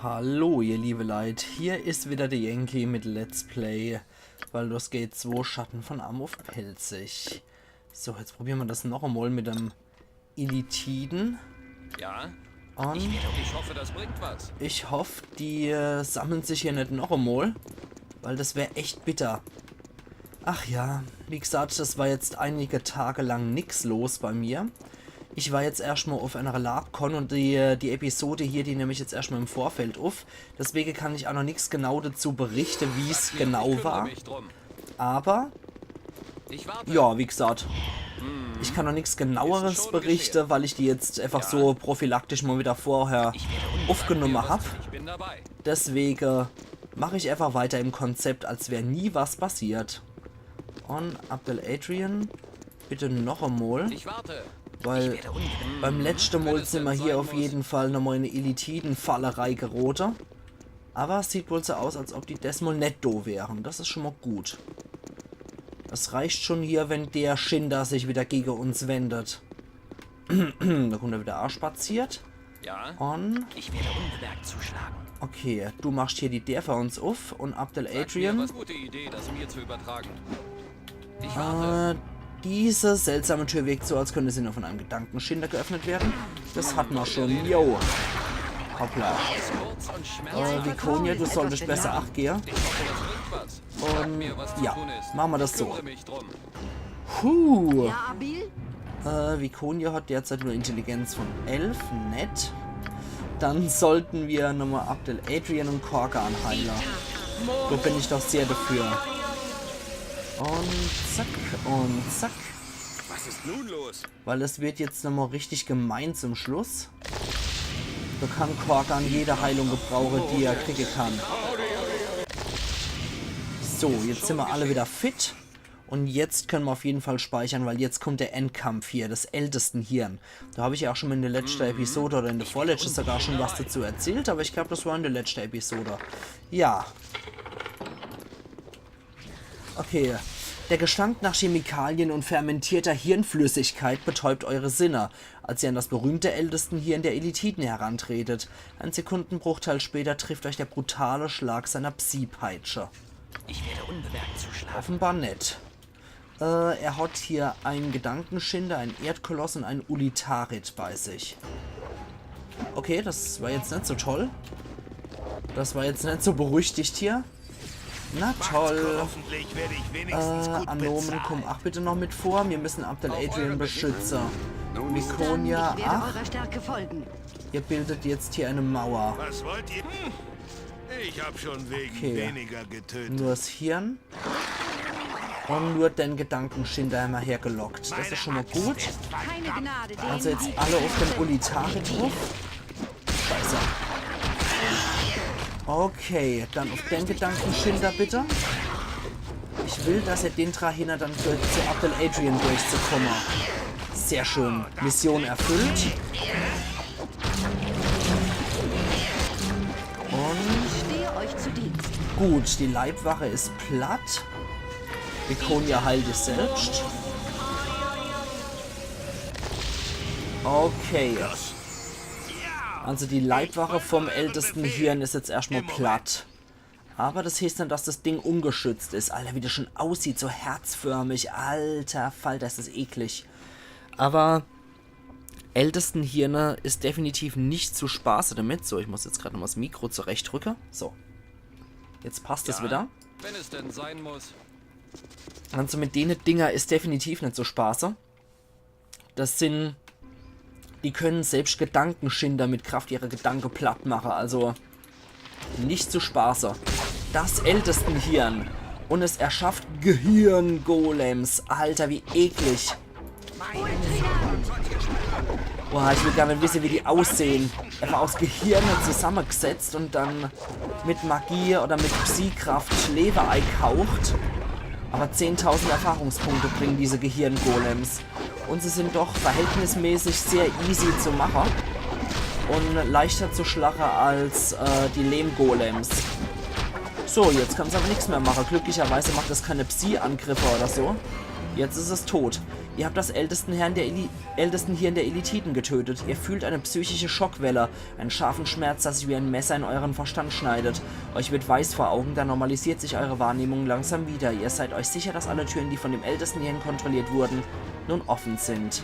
Hallo ihr liebe Leute, hier ist wieder der Yankee mit Let's Play Baldur's Gate 2 Schatten von Amorth Pelzig. So, jetzt probieren wir das noch einmal mit dem Illithiden. Ja, Und ich hoffe, das bringt was. ich hoffe, die sammeln sich hier nicht noch einmal, weil das wäre echt bitter. Ach ja, wie gesagt, das war jetzt einige Tage lang nichts los bei mir. Ich war jetzt erstmal auf einer LabCon und die Episode hier, die nehme ich jetzt erstmal im Vorfeld auf. Deswegen kann ich auch noch nichts genau dazu berichten, wie es genau war. Aber, ja, wie gesagt, ich kann noch nichts genaueres berichten, weil ich die jetzt einfach so prophylaktisch mal wieder vorher aufgenommen habe. Deswegen mache ich einfach weiter im Konzept, als wäre nie was passiert. Und Abdel Adrian, bitte noch einmal. Ich warte. Weil beim letzten Mal sind wir hier auf jeden Fall nochmal in eine Illithiden-Fallerei geraten. Aber es sieht wohl so aus, als ob die diesmal nicht do wären. Das ist schon mal gut. Das reicht schon hier, wenn der Schinder sich wieder gegen uns wendet. Da kommt er wieder spaziert. Ja. Und Ich werde unbemerkt zuschlagen. okay, du machst hier die Dörfer uns auf und Abdel Sag mir, Adrian. was gute Idee, das mir zu übertragen. Ich warte. Diese seltsame Tür wirkt so, als könnte sie nur von einem Gedankenschinder geöffnet werden. Das hatten wir schon. Yo. Hoppla. Kurz und schmerzhaft. Vikonia, du solltest besser Acht geben. Ich hoffe, das bringt was. Sag Und mir, was zu ja, tun ist. machen wir das Ich so. kümmere mich drum. Puh. Ja, Abil? Vikonia hat derzeit nur Intelligenz von 11. Nett. Dann sollten wir nochmal Abdel Adrian und Korgan heilen. Da bin ich doch sehr dafür. Und zack, und zack. Was ist nun los? Weil es wird jetzt nochmal richtig gemein zum Schluss. Da kann Korgan jede Heilung gebrauchen, die er kriegen kann. So, jetzt sind wir alle wieder fit. Und jetzt können wir auf jeden Fall speichern, weil jetzt kommt der Endkampf hier, des ältesten Hirn. Da habe ich auch schon mal in der letzten Episode oder in der vorletzten sogar schon was dazu erzählt, aber ich glaube, das war in der letzten Episode. Ja. Okay. Der Gestank nach Chemikalien und fermentierter Hirnflüssigkeit betäubt eure Sinne, als ihr an das berühmte ältesten Hirn der Illithiden herantretet. Ein Sekundenbruchteil später trifft euch der brutale Schlag seiner Psi-Peitsche. Ich werde unbemerkt zuschlagen. Offenbar nett. Er hat hier einen Gedankenschinder, einen Erdkoloss und einen Ulitarit bei sich. Okay, das war jetzt nicht so toll. Das war jetzt nicht so berüchtigt hier. Na toll. Anomen, komm ach bitte noch mit vor. Wir müssen Abdel Adrian beschützen. Vikonia, Ich werde ach, eurer Stärke folgen. ihr bildet jetzt hier eine Mauer. Was wollt ihr? Ich hab schon wegen Okay. weniger getötet. Nur das Hirn. Und nur den Gedankenschinder einmal hergelockt. Das ist schon mal gut. Keine Gnade denen, Also jetzt alle auf den Ulitarit drauf. Scheiße. Okay, dann auf den Gedankenschinder bitte. Ich will, dass er den Trahiner dann für zu Abdel Adrian durchzukommen. Sehr schön. Mission erfüllt. Und ich stehe euch zu Dienst. gut, die Leibwache ist platt. Vikonia heilt es selbst. Okay. Also die Leibwache vom ältesten Hirn ist jetzt erstmal platt. Aber das heißt dann, dass das Ding ungeschützt ist. Alter, wie das schon aussieht, so herzförmig. Alter Falter, ist das eklig. Aber ältesten Hirne ist definitiv nicht zu spaßen damit. So, ich muss jetzt gerade noch mal das Mikro zurechtrücken. So. Jetzt passt es wieder. Wenn es denn sein muss. Also mit denen Dinger ist definitiv nicht so spaße. Das sind... Die können selbst Gedankenschinder mit Kraft ihrer Gedanken platt machen. Also nicht zu spaße. Das ältesten Hirn. Und es erschafft Gehirngolems. Alter, wie eklig. Boah, ich will gar nicht wissen, wie die aussehen. Einfach aus Gehirnen zusammengesetzt und dann mit Magie oder mit Psi-Kraft Leberei kaucht. Aber 10.000 Erfahrungspunkte bringen diese Gehirngolems. Und sie sind doch verhältnismäßig sehr easy zu machen. Und leichter zu schlagen als die Lehmgolems. So, jetzt kann es aber nichts mehr machen. Glücklicherweise macht das keine Psi-Angriffe oder so. Jetzt ist es tot. Ihr habt das ältesten Hirn der Elitiden getötet. Ihr fühlt eine psychische Schockwelle, einen scharfen Schmerz, das sich wie ein Messer in euren Verstand schneidet. Euch wird weiß vor Augen, dann normalisiert sich eure Wahrnehmung langsam wieder. Ihr seid euch sicher, dass alle Türen, die von dem ältesten Hirn kontrolliert wurden, nun offen sind.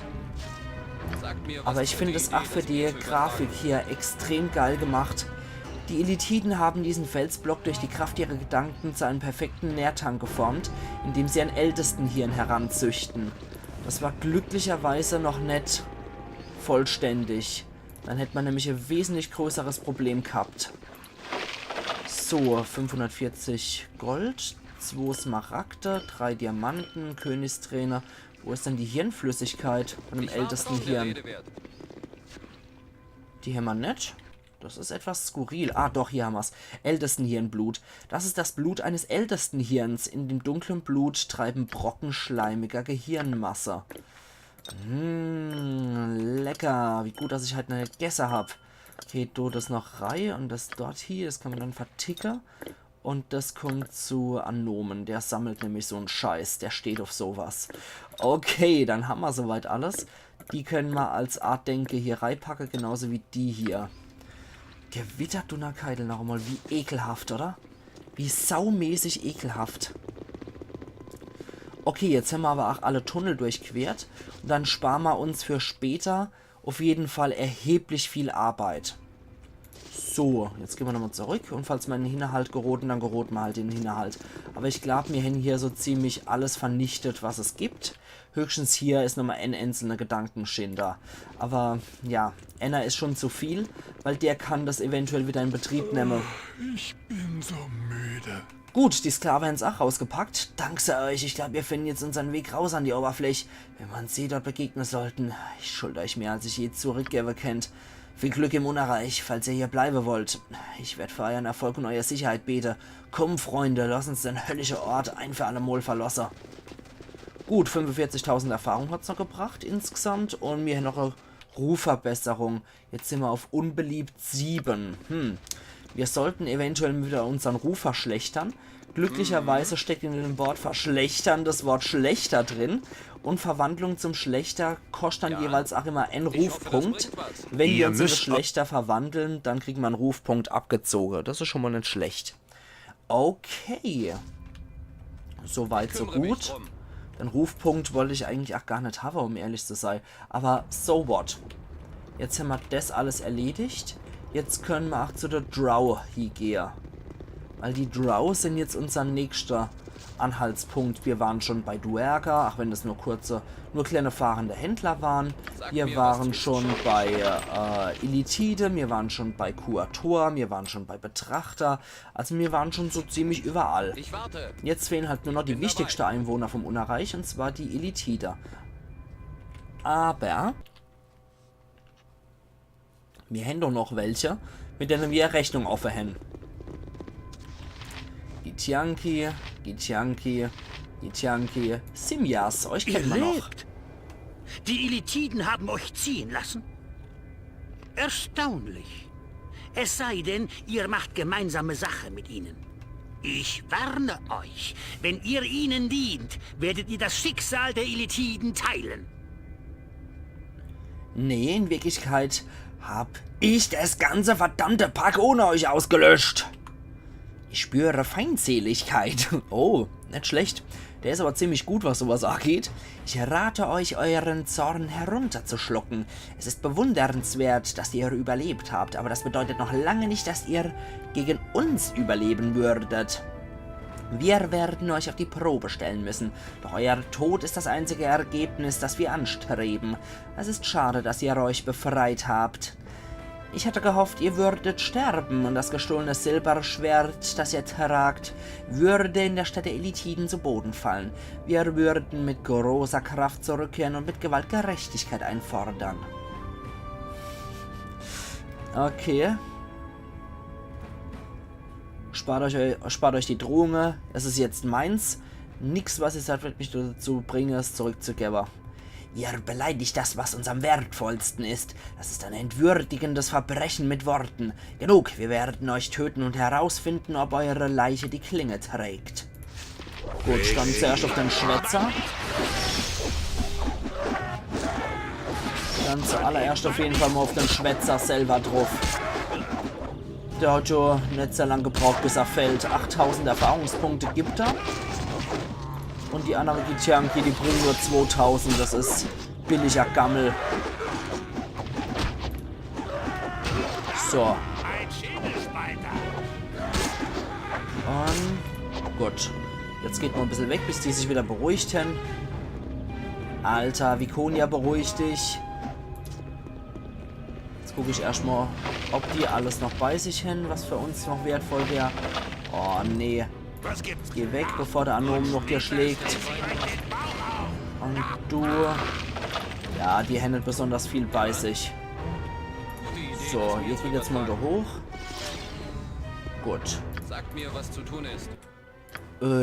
Aber ich finde es auch für die Grafik hier extrem geil gemacht. Die Elitiden haben diesen Felsblock durch die Kraft ihrer Gedanken zu einem perfekten Nährtank geformt, indem sie ein Ältestenhirn heranzüchten. Das war glücklicherweise noch nicht vollständig. Dann hätte man nämlich ein wesentlich größeres Problem gehabt. So, 540 Gold, 2 Smaragde, 3 Diamanten, Königstrainer. Wo ist denn die Hirnflüssigkeit von dem ältesten Hirn? Die haben wir nicht. Das ist etwas skurril. Ah, doch, hier haben wir es. Ältestenhirnblut. Das ist das Blut eines Ältestenhirns. In dem dunklen Blut treiben Brocken schleimiger Gehirnmasse. Lecker. Wie gut, dass ich halt eine Gässe habe. Okay, das noch Reihe und das dort hier, das kann man dann verticken. Und das kommt zu Anomen. Der sammelt nämlich so einen Scheiß. Der steht auf sowas. Okay, dann haben wir soweit alles. Die können wir als Art Denke hier reinpacken, genauso wie die hier. Gewitterdunnerkeitel noch einmal. Wie ekelhaft, oder? Wie saumäßig ekelhaft. Okay, jetzt haben wir aber auch alle Tunnel durchquert. Und dann sparen wir uns für später auf jeden Fall erheblich viel Arbeit. So, jetzt gehen wir nochmal zurück. Und falls wir in den Hinterhalt geroten, dann geroten wir halt den Hinterhalt. Aber ich glaube, wir haben hier so ziemlich alles vernichtet, was es gibt. Höchstens hier ist nochmal ein einzelner Gedankenschinder. Aber ja, einer ist schon zu viel, weil der kann das eventuell wieder in Betrieb nehmen. Ich bin so müde. Gut, die Sklaven haben es auch rausgepackt. Danke euch. Ich glaube, wir finden jetzt unseren Weg raus an die Oberfläche. Wenn wir uns dort begegnen sollten. Ich schulde euch mehr, als ich je zurückgebe kennt. Viel Glück im Unerreich, falls ihr hier bleiben wollt. Ich werde für euren Erfolg und eure Sicherheit beten. Komm, Freunde, lass uns den höllischen Ort ein für alle Mal verlassen. Gut, 45.000 Erfahrung hat es noch gebracht insgesamt. Und wir haben noch eine Rufverbesserung. Jetzt sind wir auf unbeliebt 7. Wir sollten eventuell wieder unseren Ruf verschlechtern. Glücklicherweise steckt in dem Wort verschlechtern das Wort schlechter drin. Und Verwandlung zum Schlechter kostet dann jeweils auch immer einen Rufpunkt. Wenn wir uns in das Schlechter verwandeln, dann kriegen wir einen Rufpunkt abgezogen. Das ist schon mal nicht schlecht. Okay. Soweit, so gut. Den Rufpunkt wollte ich eigentlich auch gar nicht haben, um ehrlich zu sein. Aber so what. Jetzt haben wir das alles erledigt. Jetzt können wir auch zu der Drow hier gehen. Weil die Drow sind jetzt unser nächster Anhaltspunkt. Wir waren schon bei Duergar, auch wenn das nur kleine fahrende Händler waren. Wir waren schon bei Elitide, wir waren schon bei Kuator, wir waren schon bei Betrachter. Also wir waren schon so ziemlich überall. Jetzt fehlen halt nur noch die wichtigsten Einwohner vom Unerreich, und zwar die Elitide. Aber wir haben doch noch welche, mit denen wir Rechnung offen haben. Githyanki, Simyas, euch kennt man noch. Die Elitiden haben euch ziehen lassen? Erstaunlich. Es sei denn, ihr macht gemeinsame Sache mit ihnen. Ich warne euch, wenn ihr ihnen dient, werdet ihr das Schicksal der Elitiden teilen. Nee, in Wirklichkeit hab ich das ganze verdammte Pack ohne euch ausgelöscht. Ich spüre Feindseligkeit. Oh, nicht schlecht. Der ist aber ziemlich gut, was sowas angeht. Ich rate euch, euren Zorn herunterzuschlucken. Es ist bewundernswert, dass ihr überlebt habt, aber das bedeutet noch lange nicht, dass ihr gegen uns überleben würdet. Wir werden euch auf die Probe stellen müssen, doch euer Tod ist das einzige Ergebnis, das wir anstreben. Es ist schade, dass ihr euch befreit habt. Ich hatte gehofft, ihr würdet sterben und das gestohlene Silberschwert, das ihr tragt, würde in der Stadt der Elitiden zu Boden fallen. Wir würden mit großer Kraft zurückkehren und mit Gewalt Gerechtigkeit einfordern. Okay. Spart euch die Drohungen. Es ist jetzt meins. Nix, was ihr sagt, wird mich dazu bringen, es zurückzugeben. Ihr beleidigt das, was uns am wertvollsten ist. Das ist ein entwürdigendes Verbrechen mit Worten. Genug, wir werden euch töten und herausfinden, ob eure Leiche die Klinge trägt. Gut, dann zuerst auf den Schwätzer. Dann zuallererst auf jeden Fall mal auf den Schwätzer selber drauf. Der hat schon nicht sehr lange gebraucht, bis er fällt. 8000 Erfahrungspunkte gibt er. Und die andere Githyanki, die bringen nur 2000. Das ist billiger Gammel. So. Und gut. Jetzt geht noch ein bisschen weg, bis die sich wieder beruhigten. Alter, Vikonia, beruhig dich. Jetzt gucke ich erstmal, ob die alles noch bei sich haben, was für uns noch wertvoll wäre. Oh, nee. Geh weg, bevor der Anom noch dir schlägt. Und du... Ja, die haben nicht besonders viel bei sich. So, ihr geht jetzt mal da hoch. Gut. Sagt mir, was zu tun ist.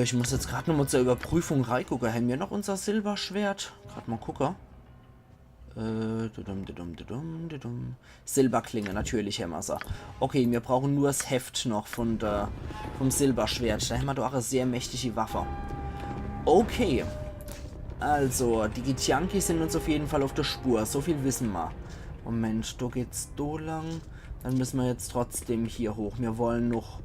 Ich muss jetzt gerade nochmal zur Überprüfung reingucken. Haben wir noch unser Silberschwert? Gerade mal gucken. Silberklinge, natürlich haben wir sie. Okay, wir brauchen nur das Heft noch vom Silberschwert. Da haben wir doch auch eine sehr mächtige Waffe. Okay. Also, die Githyanki sind uns auf jeden Fall auf der Spur. So viel wissen wir. Moment, da geht's da lang. Dann müssen wir jetzt trotzdem hier hoch. Wir wollen noch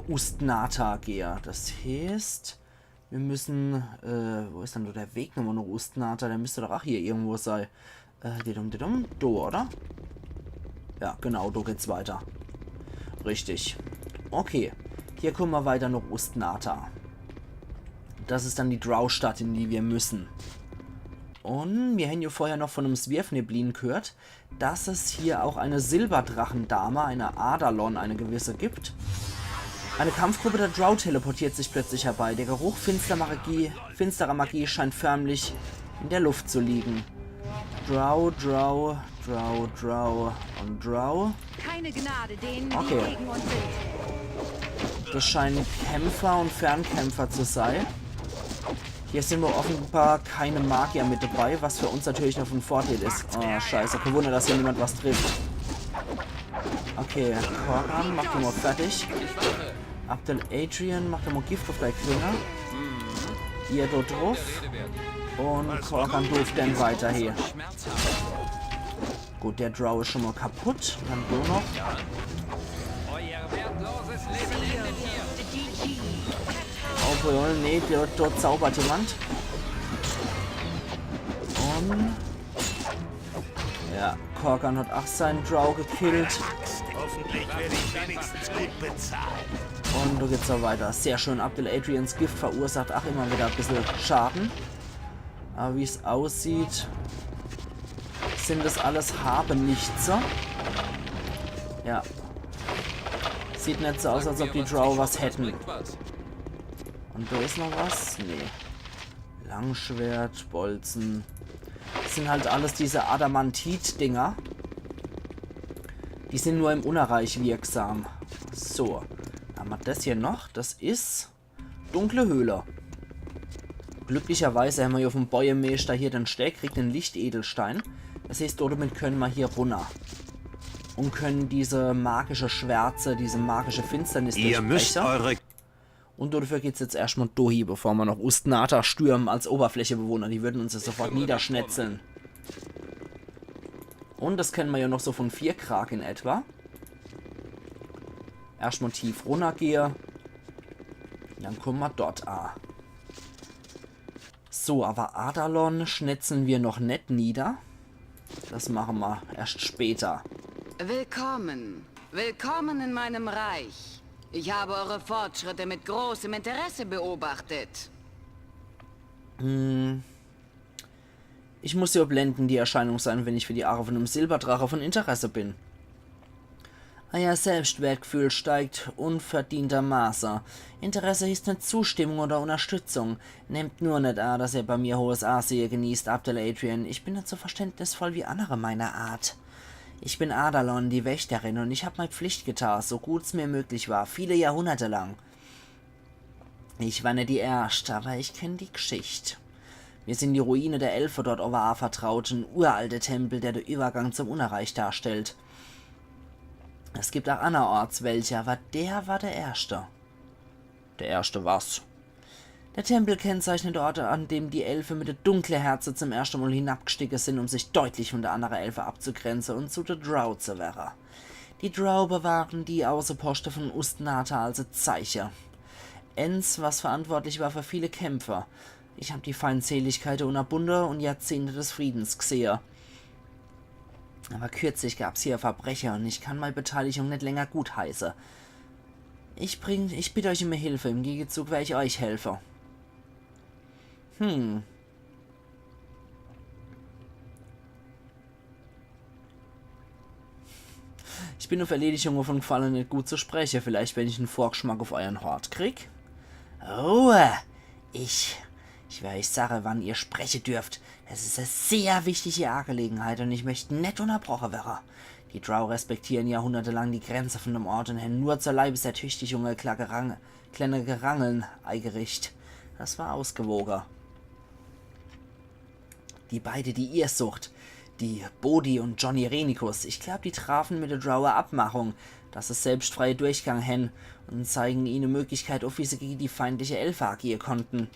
Ustnata gehen. Das heißt, wir müssen... wo ist denn da der Weg nochmal nach Ustnata? Der müsste doch auch hier irgendwo sein. Da, oder? Ja, genau, da geht's weiter. Richtig. Okay. Hier kommen wir weiter nach Ustnata. Das ist dann die Drow-Stadt, in die wir müssen. Und wir haben ja vorher noch von einem Svirfneblin gehört, dass es hier auch eine Silberdrachendame, eine Adalon, eine gewisse gibt. Eine Kampfgruppe der Drow teleportiert sich plötzlich herbei. Der Geruch finsterer Magie scheint förmlich in der Luft zu liegen. Drow und Drow. Keine Gnade denen, Okay. die gegen uns sind. Das scheinen Kämpfer und Fernkämpfer zu sein. Hier sind wir offenbar keine Magier mit dabei, was für uns natürlich noch ein Vorteil ist. Oh, scheiße. Kein Wunder, dass hier niemand was trifft. Okay, Korgan, macht ihn mal fertig. Abdel Adrian, macht mal Gift auf der Klinge. Ihr dort drauf. Und Korgan durft dann weiter hier. Gut, der Drow ist schon mal kaputt. Dann du noch. Obwohl, nee, dort zaubert jemand. Und... Ja, Korgan hat auch seinen Drow gekillt. Hoffentlich werde ich wenigstens gut bezahlt. Und du geht's so weiter. Sehr schön. Abdel Adrians Gift verursacht auch immer wieder ein bisschen Schaden. Aber wie es aussieht, sind das alles Habenichtser. Ja. Sieht nicht so aus, als ob die Drow was hätten. Und da ist noch was? Nee. Langschwert, Bolzen. Das sind halt alles diese Adamantit-Dinger. Die sind nur im Unerreich wirksam. So. Haben wir das hier noch? Das ist dunkle Höhle. Glücklicherweise haben wir hier auf dem Bäuemeister hier den Steg, kriegt den Lichtedelstein. Das heißt, damit können wir hier runter. Und können diese magische Schwärze, diese magische Finsternis durchbrechen. Und dafür geht es jetzt erstmal durch, bevor wir noch Ustnata stürmen als Oberflächebewohner. Die würden uns jetzt sofort niederschnetzeln. Und das kennen wir ja noch so von 4 Krag in etwa. Erstmal tief runtergehen. Dann kommen wir dort an. So, aber Adalon schnetzeln wir noch nicht nieder. Das machen wir erst später. Willkommen. Willkommen in meinem Reich. Ich habe eure Fortschritte mit großem Interesse beobachtet. Ich muss ja blenden die Erscheinung sein, wenn ich für die Arve von einem Silberdrache von Interesse bin. Euer Selbstwertgefühl steigt unverdientermaßen. Interesse ist nicht Zustimmung oder Unterstützung. Nehmt nur nicht an, dass ihr bei mir hohes Ansehen genießt, Abdel Adrian. Ich bin nicht so verständnisvoll wie andere meiner Art. Ich bin Adalon, die Wächterin, und ich habe meine Pflicht getan, so gut es mir möglich war, viele Jahrhunderte lang. Ich war nicht die Erste, aber ich kenne die Geschichte. Mir sind die Ruine der Elfe dort vertraut, ein uralter Tempel, der den Übergang zum Unerreich darstellt. Es gibt auch anderorts welche, aber der war der Erste. Der Erste was? Der Tempel kennzeichnet Orte, an dem die Elfe mit der dunklen Herze zum ersten Mal hinabgestiegen sind, um sich deutlich von der anderen Elfe abzugrenzen und zu der Drow zu werden. Die Drow bewahren die Außenposten von Ustnata als Zeichen. Ens, was verantwortlich war für viele Kämpfer. Ich habe die Feindseligkeit unter Bunde und Jahrzehnte des Friedens gesehen. Aber kürzlich gab's hier Verbrecher und ich kann meine Beteiligung nicht länger gutheißen. Ich bitte euch um Hilfe, im Gegenzug werde ich euch helfen. Ich bin auf Erledigungen von Gefallen nicht gut zu sprechen. Vielleicht, wenn ich einen Vorgeschmack auf euren Hort krieg. Ruhe! Ich werde euch sagen, wann ihr sprechen dürft. Das ist eine sehr wichtige Angelegenheit und ich möchte nicht unterbrochen werden. Die Drow respektieren jahrhundertelang die Grenze von dem Ort und haben nur zur Leibesertüchtigung kleine Gerangeln eingerichtet. Das war ausgewogen. Die beide, die ihr sucht, die Bodhi und Johnny Renikus, ich glaube, die trafen mit der Drower Abmachung, dass es selbstfreie Durchgang haben und zeigen ihnen Möglichkeit auf, wie sie gegen die feindliche Elfe agieren konnten.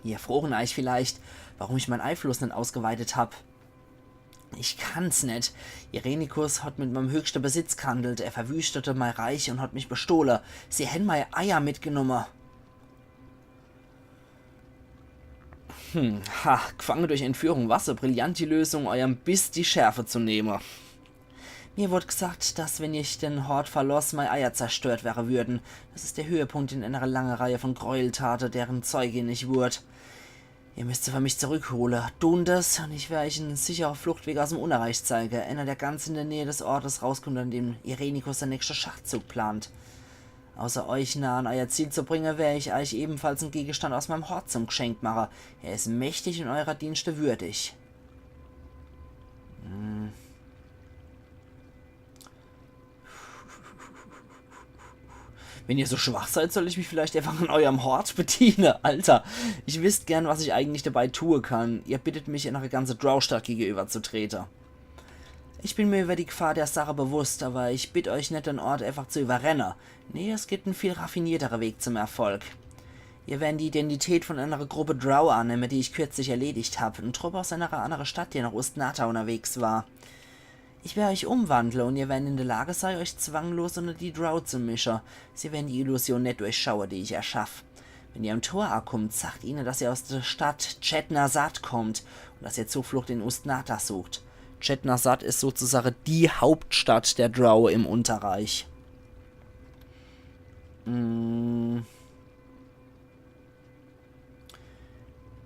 Ihr erfroren euch vielleicht, warum ich meinen Einfluss nicht ausgeweitet habe. Ich kann's nicht. Irenikus hat mit meinem höchsten Besitz gehandelt. Er verwüstete mein Reich und hat mich bestohlen. Sie haben meine Eier mitgenommen. Gefangen durch Entführung. Was eine brillante Lösung, eurem Biss die Schärfe zu nehmen. Mir wurde gesagt, dass, wenn ich den Hort verloss, meine Eier zerstört wären würden. Das ist der Höhepunkt in einer langen Reihe von Gräueltaten, deren Zeugin ich wurde. Ihr müsst sie für mich zurückholen. Tun das, und ich werde euch einen sicheren Fluchtweg aus dem Unerreich zeigen. Einer, der ganz in der Nähe des Ortes rauskommt, an dem Irenikus der nächste Schachzug plant. Außer euch nah an euer Ziel zu bringen, werde ich euch ebenfalls einen Gegenstand aus meinem Hort zum Geschenk machen. Er ist mächtig und eurer Dienste würdig. Wenn ihr so schwach seid, soll ich mich vielleicht einfach an eurem Hort bedienen. Alter, ich wisst gern, was ich eigentlich dabei tun kann. Ihr bittet mich, in eure ganze Drow-Stadt gegenüber zu treten. Ich bin mir über die Gefahr der Sache bewusst, aber ich bitte euch nicht, den Ort einfach zu überrennen. Nee, es gibt einen viel raffinierteren Weg zum Erfolg. Ihr werdet die Identität von einer Gruppe Drow annehmen, die ich kürzlich erledigt habe. Ein Trupp aus einer anderen Stadt, die nach Ustnata unterwegs war. Ich werde euch umwandeln und ihr werdet in der Lage sein, euch zwanglos unter die Drow zu mischen. Sie werden die Illusion nicht durchschauen, die ich erschaffe. Wenn ihr am Tor ankommt, sagt ihnen, dass ihr aus der Stadt Chetnazat kommt und dass ihr Zuflucht in Ustnata sucht. Chetnazat ist sozusagen die Hauptstadt der Drow im Unterreich.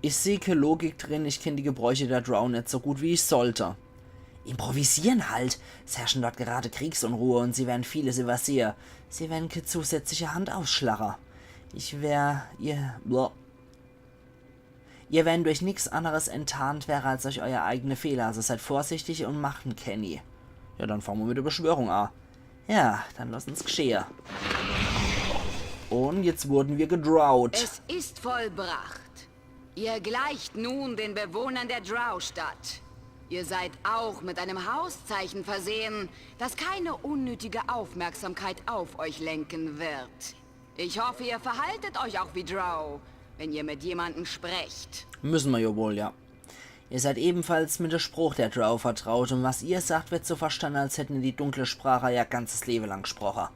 Ich sehe keine Logik drin, ich kenne die Gebräuche der Drow nicht so gut, wie ich sollte. Improvisieren halt. Es herrschen dort gerade Kriegsunruhe und sie werden vieles übersehen. Sie werden keine zusätzliche Hand ausschlagen. Ihr werdet durch nichts anderes enttarnt wäre als durch euer eigene Fehler. Also seid vorsichtig und macht einen Kenny. Ja, dann fangen wir mit der Beschwörung an. Ja, dann lass uns geschehen. Und jetzt wurden wir gedrawt. Es ist vollbracht. Ihr gleicht nun den Bewohnern der Drow-Stadt. Ihr seid auch mit einem Hauszeichen versehen, das keine unnötige Aufmerksamkeit auf euch lenken wird. Ich hoffe, ihr verhaltet euch auch wie Drow, wenn ihr mit jemandem sprecht. Müssen wir ja wohl, ja. Ihr seid ebenfalls mit dem Spruch der Drow vertraut und was ihr sagt, wird so verstanden, als hätten die dunkle Sprache ihr ganzes Leben lang gesprochen.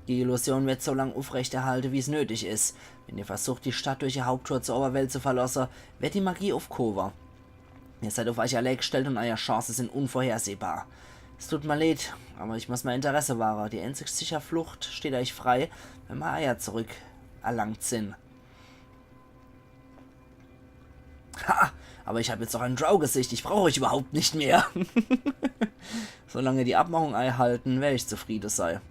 Die Illusion wird so lange aufrechterhalten, wie es nötig ist. Wenn ihr versucht, die Stadt durch ihr Haupttor zur Oberwelt zu verlassen, wird die Magie aufgehoben. Ihr seid auf euch allein gestellt und eure Chancen sind unvorhersehbar. Es tut mir leid, aber ich muss mein Interesse wahren. Die einzig sichere Flucht steht euch frei, wenn meine Eier zurück erlangt sind. Ha! Aber ich habe jetzt doch ein Drow-Gesicht, ich brauche euch überhaupt nicht mehr. Solange die Abmachung einhalten, werde ich zufrieden sein.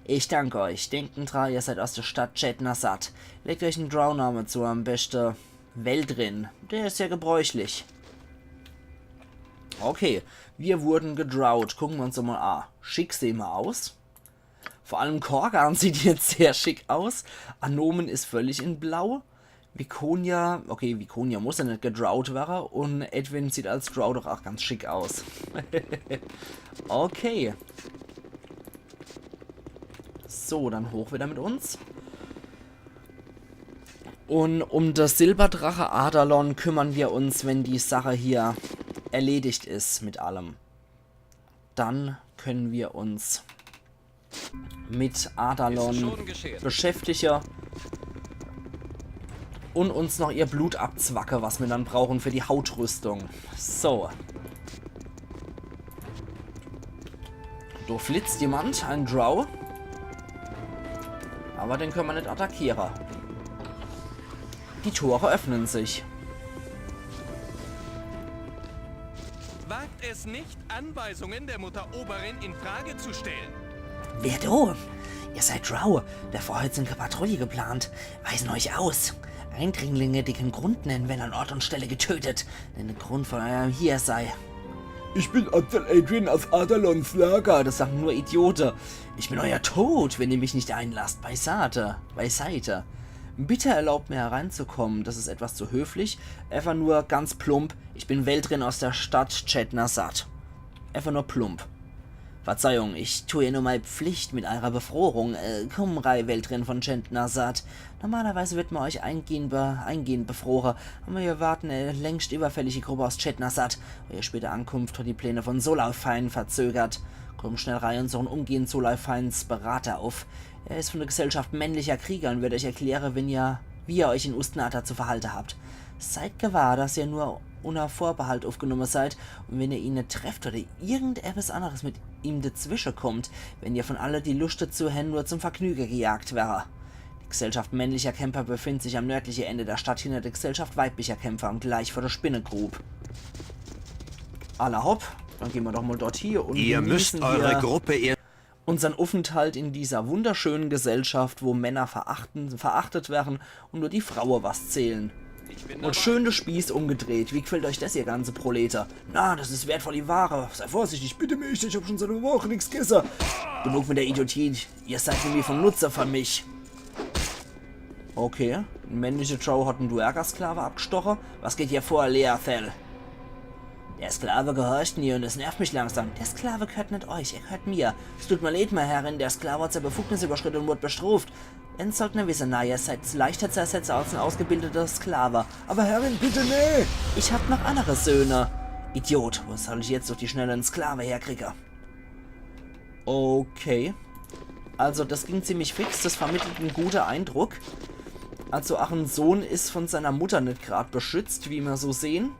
Ich danke euch. Denkt dran, ihr seid aus der Stadt Chetnazat. Legt euch einen Drow-Namen zu, am besten Veldrin. Der ist ja gebräuchlich. Okay, wir wurden gedrawt. Gucken wir uns doch mal an. Schick sehen wir aus. Vor allem Korgan sieht jetzt sehr schick aus. Anomen ist völlig in Blau. Vikonia, okay, Vikonia muss ja nicht gedrawt werden. Und Edwin sieht als Drow doch auch ganz schick aus. Okay. So, dann hoch wieder mit uns. Und um das Silberdrache Adalon kümmern wir uns, wenn die Sache hier erledigt ist mit allem. Dann können wir uns mit Adalon beschäftigen und uns noch ihr Blut abzwacken, was wir dann brauchen für die Hautrüstung. So. Da flitzt jemand, ein Drow. Aber den können wir nicht attackieren. Die Tore öffnen sich. Wagt es nicht, Anweisungen der Mutter Oberin in Frage zu stellen. Wer du? Ihr seid Drow. Der vorheutigen Patrouille geplant. Weisen euch aus. Eindringlinge, die keinen Grund nennen, wenn an Ort und Stelle getötet. Denn der Grund von eurem Hier sei. Ich bin Adel Adrian aus Adalons Lager. Das sagen nur Idioten. Ich bin euer Tod, wenn ihr mich nicht einlasst. Beiseite. Bitte erlaubt mir hereinzukommen. Das ist etwas zu höflich. Einfach nur ganz plump. Ich bin Wäldrin aus der Stadt Chet Nasat. Einfach nur plump. Verzeihung, ich tue nur meine Pflicht mit eurer Befrohrung. Kumrei, Wäldrin von Chet Nasat. Normalerweise wird man euch eingehend befroren, aber wir warten längst überfällige Gruppe aus Chet Nasat. Eure späte Ankunft hat die Pläne von Solaufein verzögert. Komm schnell rein unseren umgehend Solaufeins Berater auf. Er ist von der Gesellschaft männlicher Krieger und wird euch erklären, wie ihr euch in Ustnata zu verhalten habt. Seid gewahr, dass ihr nur unter Vorbehalt aufgenommen seid, und wenn ihr ihn nicht trefft oder irgendetwas anderes mit ihm dazwischen kommt, wenn ihr von alle die Lust dazu hätten, nur zum Vergnügen gejagt wäre. Die Gesellschaft männlicher Kämpfer befindet sich am nördlichen Ende der Stadt hinter der Gesellschaft weiblicher Kämpfer und gleich vor der Spinnegrube. Alla hopp, dann gehen wir doch mal dort hier und ihr müsst eure Gruppe unseren Aufenthalt in dieser wunderschönen Gesellschaft, wo Männer verachtet werden und nur die Frauen was zählen. Und schön der Spieß umgedreht. Wie gefällt euch das, ihr ganze Proleter? Na, das ist wertvolle Ware. Sei vorsichtig, bitte mich. Ich hab schon seit einer Woche nichts gegessen. Genug mit der Idiotie. Ihr seid nämlich vom Nutzer für mich. Okay. Ein männlicher Drow hat einen Duergar-Sklave abgestochen. Was geht hier vor, Leathel? Der Sklave gehorcht mir und es nervt mich langsam. Der Sklave gehört nicht euch, er gehört mir. Es tut mir leid, meine Herrin, der Sklave hat seine Befugnis überschritten und wurde bestraft. Dann sollten wir wissen, na, ihr seid leichter zu ersetzen als ein ausgebildeter Sklave. Aber Herrin, bitte nee! Ich hab noch andere Söhne. Idiot, wo soll ich jetzt durch die Schnelle einen Sklave herkriegen? Okay. Also, das ging ziemlich fix, das vermittelt einen guten Eindruck. Also, auch ein Sohn ist von seiner Mutter nicht gerade beschützt, wie wir so sehen.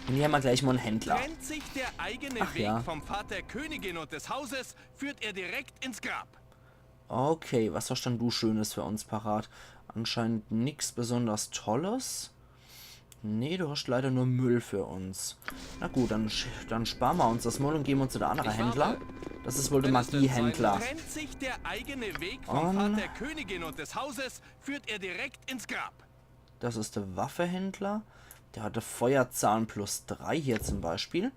Und hier haben wir gleich mal einen Händler. Trennt sich der eigene Weg vom Pfad der Königin und des Hauses, führt er direkt ins Grab. Okay, was hast denn du Schönes für uns parat? Anscheinend nichts besonders Tolles. Nee, du hast leider nur Müll für uns. Na gut, dann sparen wir uns das Müll und gehen wir zu der anderen Händler. Das ist wohl der Magiehändler. Trennt sich der eigene Weg vom Pfad der Königin und des Hauses, führt er direkt ins Grab. Das ist der Waffehändler. Der hatte Feuerzahn +3 hier zum Beispiel.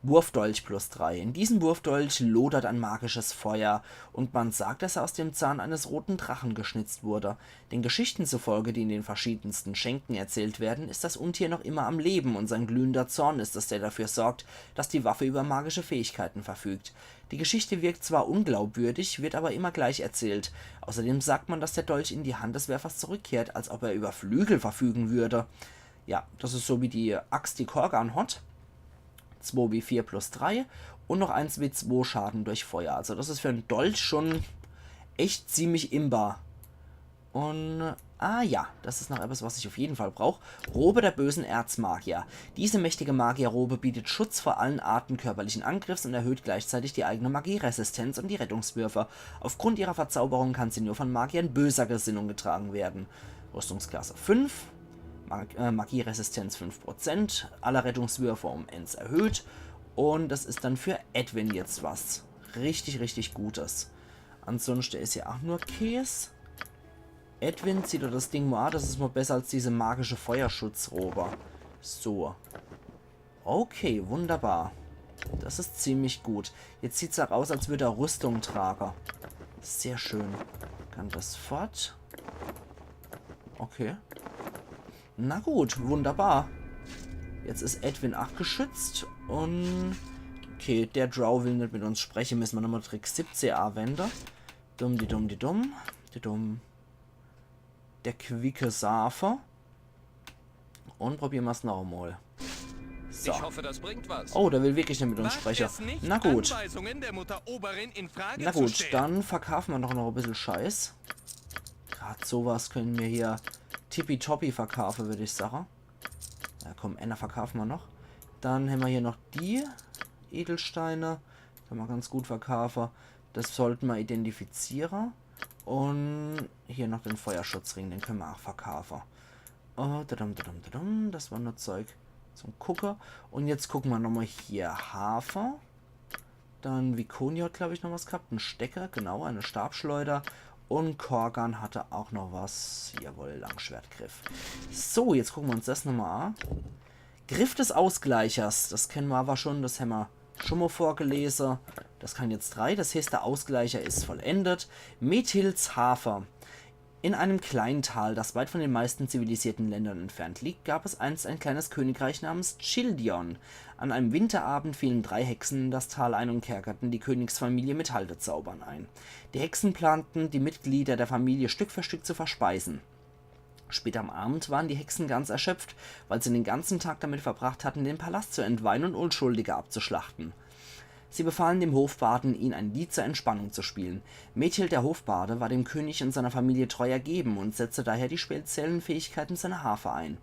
Wurfdolch +3. In diesem Wurfdolch lodert ein magisches Feuer und man sagt, dass er aus dem Zahn eines roten Drachen geschnitzt wurde. Den Geschichten zufolge, die in den verschiedensten Schenken erzählt werden, ist das Untier noch immer am Leben und sein glühender Zorn ist es, der dafür sorgt, dass die Waffe über magische Fähigkeiten verfügt. Die Geschichte wirkt zwar unglaubwürdig, wird aber immer gleich erzählt. Außerdem sagt man, dass der Dolch in die Hand des Werfers zurückkehrt, als ob er über Flügel verfügen würde. Ja, das ist so wie die Axt, die Korgan hat. 2W4 +3 und noch 1W2 Schaden durch Feuer. Also das ist für einen Dolch schon echt ziemlich imbar. Und, ja, das ist noch etwas, was ich auf jeden Fall brauche. Robe der bösen Erzmagier. Diese mächtige Magierrobe bietet Schutz vor allen Arten körperlichen Angriffs und erhöht gleichzeitig die eigene Magieresistenz und die Rettungswürfe. Aufgrund ihrer Verzauberung kann sie nur von Magiern böser Gesinnung getragen werden. Rüstungsklasse 5. Magieresistenz 5%, alle Rettungswürfe um 1 erhöht und das ist dann für Edwin jetzt was richtig, richtig Gutes. Ansonsten ist ja auch nur Käse. Edwin zieht das Ding mal an, das ist mal besser als diese magische Feuerschutzrobe. So. Okay, wunderbar. Das ist ziemlich gut. Jetzt sieht es auch aus, als würde er Rüstung tragen. Sehr schön. Kann das fort? Okay. Na gut, wunderbar. Jetzt ist Edwin auch geschützt und... Okay, der Drow will nicht mit uns sprechen. Müssen wir nochmal Trick 17 anwenden. Dumm, die dumm, die dumm. Die dumm. der quicke Safer. Und probieren wir es noch einmal. So. Ich hoffe, das bringt was. Oh, der will wirklich nicht mit uns Wagt sprechen. es nicht, Na gut. Anweisungen der Mutter Oberin in Frage Na zu gut, stellen. dann verkaufen wir doch noch ein bisschen Scheiß. Gerade sowas können wir hier tippitoppi verkaufen, würde ich sagen. Ja komm, einer verkaufen wir noch. Dann haben wir hier noch die Edelsteine. Kann man ganz gut verkaufen. Das sollten wir identifizieren. Und hier noch den Feuerschutzring, den können wir auch verkaufen. Oh, das war nur Zeug zum Gucken. Und jetzt gucken wir nochmal hier. Hafer. Dann Viconia hat, glaube ich, noch was gehabt. Ein Stecker, genau, eine Stabschleuder. Und Korgan hatte auch noch was. Jawohl, Langschwertgriff. So, jetzt gucken wir uns das nochmal an. Griff des Ausgleichers. Das kennen wir aber schon. Das haben wir schon mal vorgelesen. Das kann jetzt 3. Das heißt, der Ausgleicher ist vollendet. Methils Hafer. In einem kleinen Tal, das weit von den meisten zivilisierten Ländern entfernt liegt, gab es einst ein kleines Königreich namens Childion. An einem Winterabend fielen 3 Hexen in das Tal ein und kerkerten die Königsfamilie mit Haltezaubern ein. Die Hexen planten, die Mitglieder der Familie Stück für Stück zu verspeisen. Später am Abend waren die Hexen ganz erschöpft, weil sie den ganzen Tag damit verbracht hatten, den Palast zu entweihen und Unschuldige abzuschlachten. Sie befahlen dem Hofbaden, ihnen ein Lied zur Entspannung zu spielen. Methild der Hofbade war dem König und seiner Familie treu ergeben und setzte daher die speziellen Fähigkeiten seiner Harfe ein.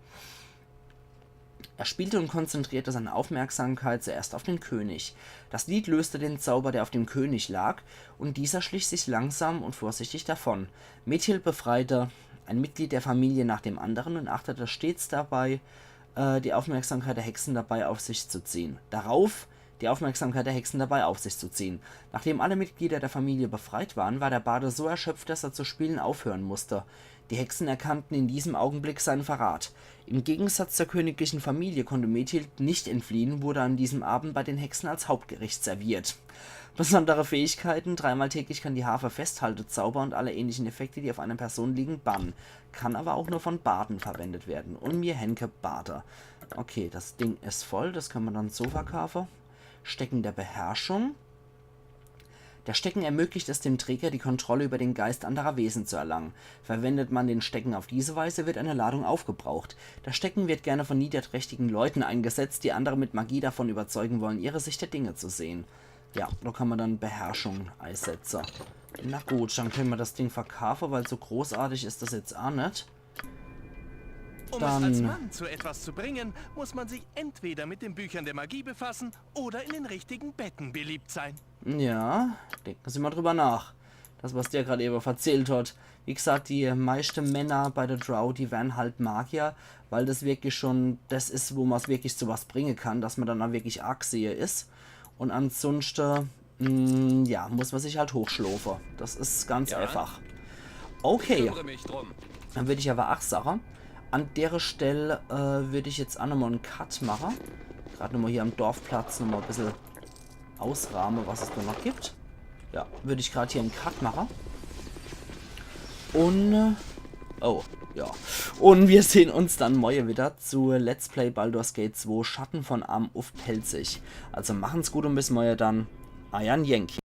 Er spielte und konzentrierte seine Aufmerksamkeit zuerst auf den König. Das Lied löste den Zauber, der auf dem König lag, und dieser schlich sich langsam und vorsichtig davon. Methild befreite ein Mitglied der Familie nach dem anderen und achtete stets dabei, die Aufmerksamkeit der Hexen dabei auf sich zu ziehen. Nachdem alle Mitglieder der Familie befreit waren, war der Bade so erschöpft, dass er zu spielen aufhören musste. Die Hexen erkannten in diesem Augenblick seinen Verrat. Im Gegensatz zur königlichen Familie konnte Methild nicht entfliehen, wurde an diesem Abend bei den Hexen als Hauptgericht serviert. Besondere Fähigkeiten: 3-mal täglich kann die Harfe Festhaltezauber und alle ähnlichen Effekte, die auf einer Person liegen, bannen. Kann aber auch nur von Baden verwendet werden. Und mir Henke Bade. Okay, das Ding ist voll, das können wir dann so verkaufen. Stecken der Beherrschung. Der Stecken ermöglicht es dem Träger, die Kontrolle über den Geist anderer Wesen zu erlangen. Verwendet man den Stecken auf diese Weise, wird eine Ladung aufgebraucht. Das Stecken wird gerne von niederträchtigen Leuten eingesetzt, die andere mit Magie davon überzeugen wollen, ihre Sicht der Dinge zu sehen. Ja, da kann man dann Beherrschung einsetzen. Na gut, dann können wir das Ding verkaufen, weil so großartig ist das jetzt auch nicht. Um es als Mann zu etwas zu bringen, muss man sich entweder mit den Büchern der Magie befassen oder in den richtigen Betten beliebt sein. Ja, denken Sie mal drüber nach. Das, was der gerade eben erzählt hat. Wie gesagt, die meisten Männer bei der Drow, die werden halt Magier, weil das wirklich schon das ist, wo man es wirklich zu was bringen kann, dass man dann auch wirklich Argseher ist. Und ansonsten, ja, muss man sich halt hochschlafen. Das ist ganz einfach. Okay, Kümmere mich drum. dann würde ich aber auch sagen, an der Stelle würde ich jetzt auch nochmal einen Cut machen. Gerade nochmal hier am Dorfplatz nochmal ein bisschen ausrahmen, was es da noch gibt. Ja, würde ich gerade hier einen Cut machen. Und, oh, ja. Und wir sehen uns dann morgen wieder zu Let's Play Baldur's Gate 2 Schatten von Arm auf Pelzig. Also machen's gut und bis morgen dann. Ayan Yankee.